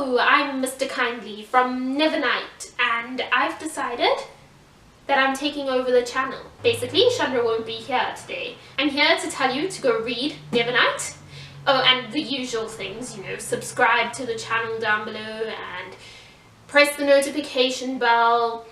Hello, I'm Mr. Kindly from Nevernight, and I've decided that I'm taking over the channel. Basically, Chandra won't be here today. I'm here to tell you to go read Nevernight. Oh, and the usual things, you know, subscribe to the channel down below and press the notification bell.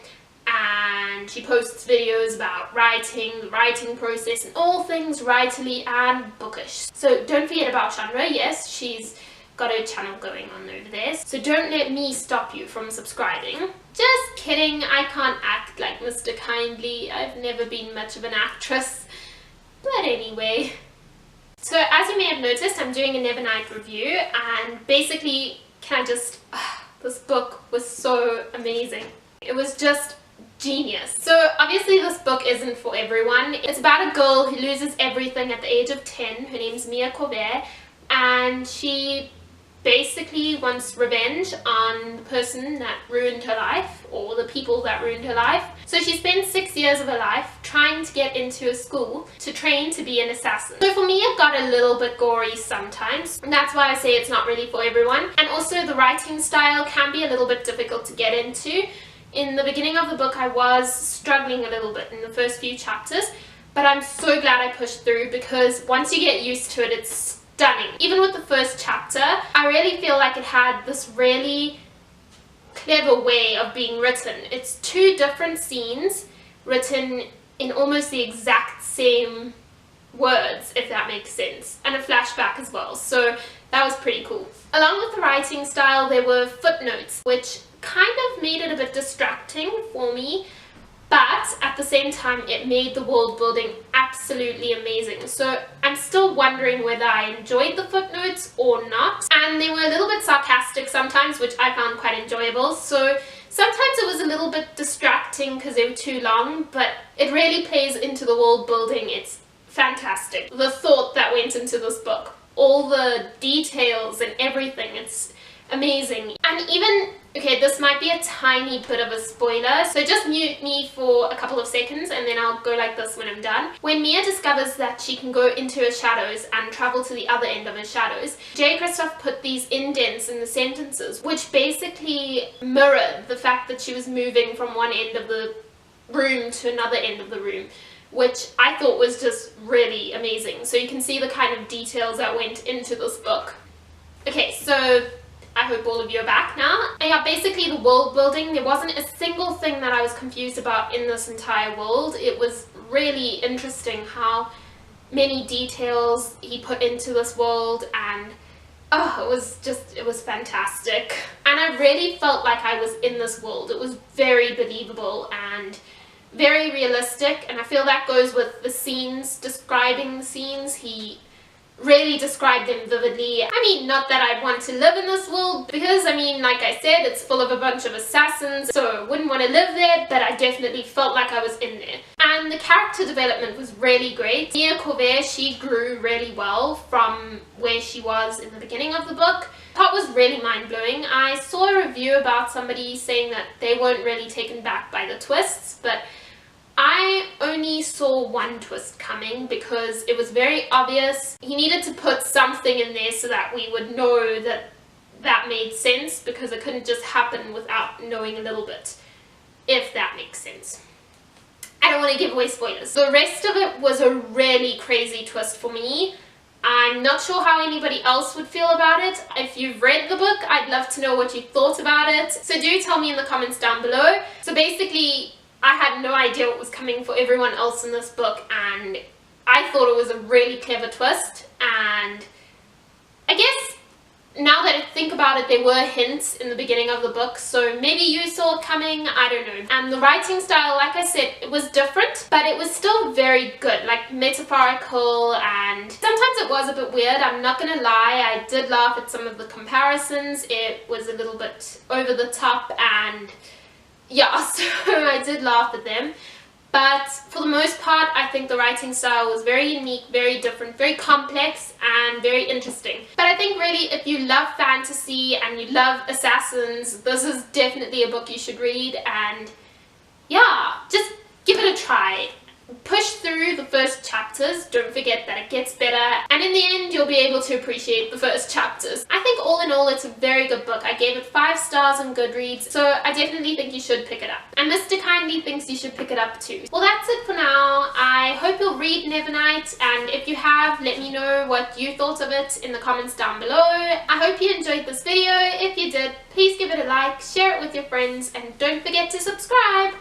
And she posts videos about writing, the writing process, and all things writerly and bookish. So don't forget about Chandra. Yes, she's got a channel going on over there. So don't let me stop you from subscribing. Just kidding, I can't act like Mr. Kindly. I've never been much of an actress. But anyway. So as you may have noticed, I'm doing a Nevernight review, and basically, this book was so amazing. It was just genius. So obviously this book isn't for everyone. It's about a girl who loses everything at the age of 10. Her name's Mia Corbett, and she basically wants revenge on the person that ruined her life, or the people that ruined her life. So she spends 6 years of her life trying to get into a school to train to be an assassin. So for me, it got a little bit gory sometimes, and that's why I say it's not really for everyone. And also the writing style can be a little bit difficult to get into. In the beginning of the book, I was struggling a little bit in the first few chapters, but I'm so glad I pushed through, because once you get used to it, it's stunning. Even with the first chapter, I really feel like it had this really clever way of being written. It's two different scenes written in almost the exact same words, if that makes sense, and a flashback as well, so that was pretty cool. Along with the writing style, there were footnotes, which kind of made it a bit distracting for me, but at the same time it made the world building absolutely amazing. So I'm still wondering whether I enjoyed the footnotes or not, and they were a little bit sarcastic sometimes, which I found quite enjoyable. So sometimes it was a little bit distracting because they were too long, but it really plays into the world building. It's fantastic. The thought that went into this book, all the details and everything, it's amazing. And even, okay, this might be a tiny bit of a spoiler, so just mute me for a couple of seconds and then I'll go like this when I'm done. When Mia discovers that she can go into her shadows and travel to the other end of her shadows, Jay Kristoff put these indents in the sentences, which basically mirrored the fact that she was moving from one end of the room to another end of the room, which I thought was just really amazing. So you can see the kind of details that went into this book. Okay, so I hope all of you are back now. And yeah, basically the world building, there wasn't a single thing that I was confused about in this entire world. It was really interesting how many details he put into this world, and it was fantastic. And I really felt like I was in this world. It was very believable and very realistic, and I feel that goes with the scenes, describing the scenes. He really described them vividly. I mean, not that I'd want to live in this world, because I mean, like I said, it's full of a bunch of assassins, so I wouldn't want to live there, but I definitely felt like I was in there. And the character development was really great. Mia Corbett, she grew really well from where she was in the beginning of the book. That was really mind-blowing. I saw a review about somebody saying that they weren't really taken back by the twists, but I only saw one twist coming because it was very obvious. He needed to put something in there so that we would know that that made sense, because it couldn't just happen without knowing a little bit, if that makes sense. I don't want to give away spoilers. The rest of it was a really crazy twist for me. I'm not sure how anybody else would feel about it. If you've read the book, I'd love to know what you thought about it. So do tell me in the comments down below. So basically, I had no idea what was coming for everyone else in this book, and I thought it was a really clever twist. And I guess now that I think about it, there were hints in the beginning of the book, so maybe you saw it coming, I don't know. And the writing style, like I said, it was different, but it was still very good, like metaphorical, and sometimes it was a bit weird, I'm not gonna lie. I did laugh at some of the comparisons. It was a little bit over the top, and yeah, so I did laugh at them. But for the most part, I think the writing style was very unique, very different, very complex, and very interesting. But I think really, if you love fantasy and you love assassins, this is definitely a book you should read. And yeah, just give it a try. push through the first chapters. Don't forget that it gets better, and in the end you'll be able to appreciate the first chapters. I think all in all it's a very good book. I gave it 5 stars on Goodreads, so I definitely think you should pick it up. And Mr. Kindly thinks you should pick it up too. Well, that's it for now. I hope you'll read Nevernight, and if you have, let me know what you thought of it in the comments down below. I hope you enjoyed this video. If you did, please give it a like, share it with your friends, and don't forget to subscribe.